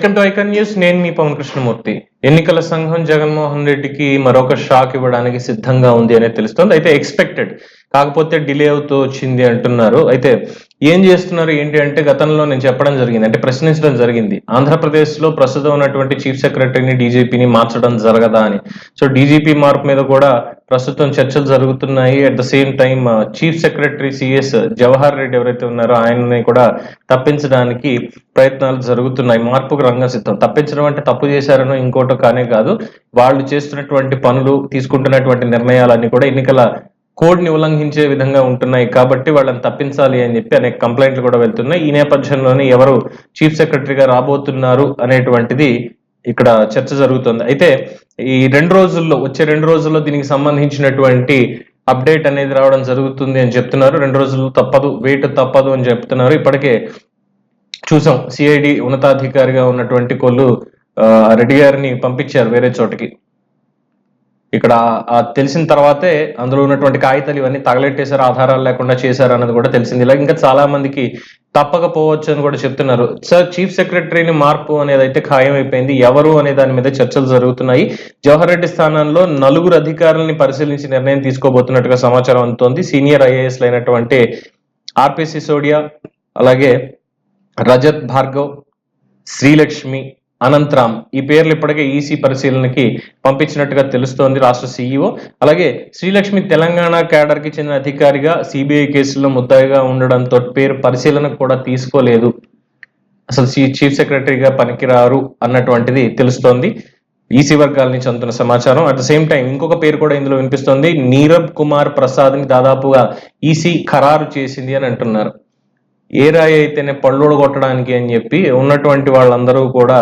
Welcome to icon news. నేను మీ పవన్ కృష్ణమూర్తి. ఎన్నికల సంఘం జగన్మోహన్ రెడ్డికి మరొక షాక్ ఇవ్వడానికి సిద్ధంగా ఉంది అనేది తెలుస్తోంది. అయితే ఎక్స్పెక్టెడ్, కాకపోతే డిలే అవుతూ వచ్చింది అంటున్నారు. అయితే ఏం చేస్తున్నారు ఏంటి అంటే, గతంలో నేను చెప్పడం జరిగింది, అంటే ప్రశ్నించడం జరిగింది, ఆంధ్రప్రదేశ్ లో ప్రస్తుతం ఉన్నటువంటి చీఫ్ సెక్రటరీని డీజీపీని మార్చడం జరగదా అని. సో డీజీపీ మార్పు మీద కూడా ప్రస్తుతం చర్చలు జరుగుతున్నాయి. At the same time chief secretary CS Jawahar Reddy ఎవరైతే ఉన్నారో ఆయన్ని కూడా తప్పించడానికి ప్రయత్నాలు జరుగుతున్నాయి. మార్పుకు రంగం సిద్ధం. తప్పించడం అంటే తప్పు చేశారనో ఇంకోటో కానే కాదు, వాళ్ళు చేస్తున్నటువంటి పనులు, తీసుకుంటున్నటువంటి నిర్ణయాలన్నీ కూడా ఎన్నికల కోడ్ ని ఉల్లంఘించే విధంగా ఉంటున్నాయి. కాబట్టి వాళ్ళని తప్పించాలి అని చెప్పి అనేక కంప్లైంట్లు కూడా వెళ్తున్నాయి. ఈ నేపథ్యంలోనే ఎవరు చీఫ్ సెక్రటరీగా రాబోతున్నారు అనేటువంటిది ఇక్కడ చర్చ జరుగుతుంది. అయితే ఈ వచ్చే 2 రోజుల్లో దీనికి సంబంధించినటువంటి అప్డేట్ అనేది రావడం జరుగుతుంది అని చెప్తున్నారు. 2 రోజులు తప్పదు, వెయిట్ తప్పదు అని చెప్తున్నారు. ఇప్పటికే చూసాం, సిఐడి ఉన్నతాధికారిగా ఉన్నటువంటి కొల్లు రెడ్డి గారిని పంపించారు వేరే చోటకి. ఇక్కడ తెలిసిన తర్వాతే అందులో ఉన్నటువంటి కాగితాలు ఇవన్నీ తగలెట్టేశారు, ఆధారాలు లేకుండా చేశారు అన్నది కూడా తెలిసింది. ఇలా ఇంకా చాలా మందికి తప్పకపోవచ్చు అని కూడా చెప్తున్నారు. సార్, చీఫ్ సెక్రటరీని మార్పు అనేది అయితే ఖాయం అయిపోయింది. ఎవరు అనే దాని మీద చర్చలు జరుగుతున్నాయి. జవహర్ రెడ్డి స్థానంలో 4 అధికారులని పరిశీలించి నిర్ణయం తీసుకోబోతున్నట్టుగా సమాచారం అందుతోంది. సీనియర్ ఐఏఎస్లు అయినటువంటి ఆర్పి సిసోడియా, అలాగే రజత్ భార్గవ్, శ్రీలక్ష్మి, అనంతరామ్, ఈ పేర్లు ఇప్పటికే ఈసీ పరిశీలనకి పంపించినట్టుగా తెలుస్తోంది రాష్ట్ర సీఈఓ. అలాగే శ్రీలక్ష్మి తెలంగాణ క్యాడర్ కి చెందిన అధికారిగా సిబిఐ కేసుల్లో ముద్దాయిగా ఉండడంతో పేరు పరిశీలనకు కూడా తీసుకోలేదు. అసలు చీఫ్ సెక్రటరీగా పనికిరారు అన్నటువంటిది తెలుస్తోంది ఈసీ వర్గాల నుంచి అందుతున్న సమాచారం. అట్ ద సేమ్ టైం ఇంకొక పేరు కూడా ఇందులో వినిపిస్తోంది. నీరబ్ కుమార్ ప్రసాద్ ని దాదాపుగా ఈసీ ఖరారు చేసింది అని అంటున్నారు. ఏ రాయి అయితేనే పళ్ళోడు కొట్టడానికి అని చెప్పి ఉన్నటువంటి వాళ్ళందరూ కూడా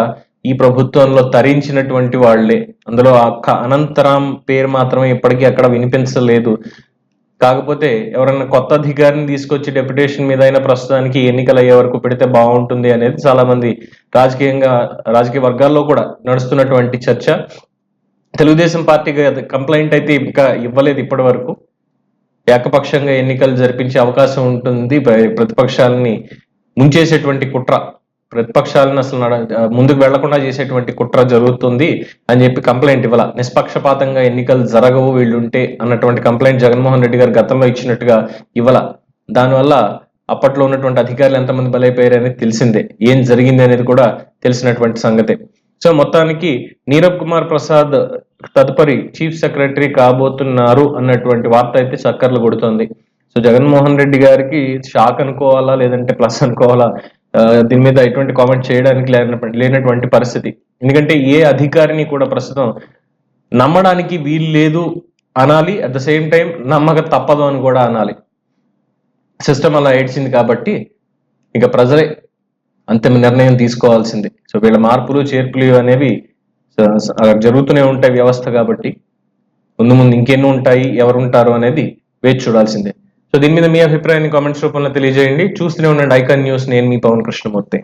ఈ ప్రభుత్వంలో తరించినటువంటి వాళ్లే. అందులో అనంతరాం పేరు మాత్రమే ఇప్పటికీ అక్కడ వినిపించలేదు. కాకపోతే ఎవరైనా కొత్త అధికారిని తీసుకొచ్చి డెప్యుటేషన్ మీద అయినా ప్రస్తుతానికి ఎన్నికలు అయ్యే వరకు పెడితే బాగుంటుంది అనేది చాలా మంది రాజకీయ వర్గాల్లో కూడా నడుస్తున్నటువంటి చర్చ. తెలుగుదేశం పార్టీ కంప్లైంట్ అయితే ఇంకా ఇవ్వలేదు ఇప్పటి వరకు. ఏకపక్షంగా ఎన్నికలు జరిపించే అవకాశం ఉంటుంది. ప్రతిపక్షాలని ముంచేసేటువంటి కుట్ర, ప్రతిపక్షాలను అసలు ముందుకు వెళ్లకుండా చేసేటువంటి కుట్ర జరుగుతుంది అని చెప్పి కంప్లైంట్ ఇవ్వాల. నిష్పక్షపాతంగా ఎన్నికలు జరగవు వీళ్ళుంటే అన్నటువంటి కంప్లైంట్ జగన్మోహన్ రెడ్డి గారు గతంలో ఇచ్చినట్టుగా ఇవ్వాల. దానివల్ల అప్పట్లో ఉన్నటువంటి అధికారులు ఎంతమంది బలైపోయారు అనేది తెలిసిందే, ఏం జరిగింది అనేది కూడా తెలిసినటువంటి సంగతే. సో మొత్తానికి నీరబ్ కుమార్ ప్రసాద్ తదుపరి చీఫ్ సెక్రటరీ కాబోతున్నారు అన్నటువంటి వార్త అయితే చక్కర్లు కొడుతోంది. సో జగన్మోహన్ రెడ్డి గారికి షాక్ అనుకోవాలా లేదంటే ప్లస్ అనుకోవాలా, దీని మీద ఎటువంటి కామెంట్ చేయడానికి లేనటువంటి పరిస్థితి. ఎందుకంటే ఏ అధికారిని కూడా ప్రస్తుతం నమ్మడానికి వీలు లేదు అనాలి, అట్ ద సేమ్ టైం నమ్మక తప్పదు అని కూడా అనాలి. సిస్టమ్ అలా ఏడ్చింది కాబట్టి ఇక ప్రజలే అంతిమ నిర్ణయం తీసుకోవాల్సింది. సో వీళ్ళ మార్పులు చేర్పులు అనేవి జరుగుతూనే ఉంటాయి వ్యవస్థ కాబట్టి. ముందు ఇంకెన్ని ఉంటాయి, ఎవరు ఉంటారు అనేది వేచి చూడాల్సిందే. సో దీని మీద మీ అభిప్రాయాన్ని కామెంట్స్ రూపంలో తెలియజేయండి. చూస్తూనే ఉండండి ఐకాన్ న్యూస్. నేను మీ పవన్ కృష్ణమూర్తి.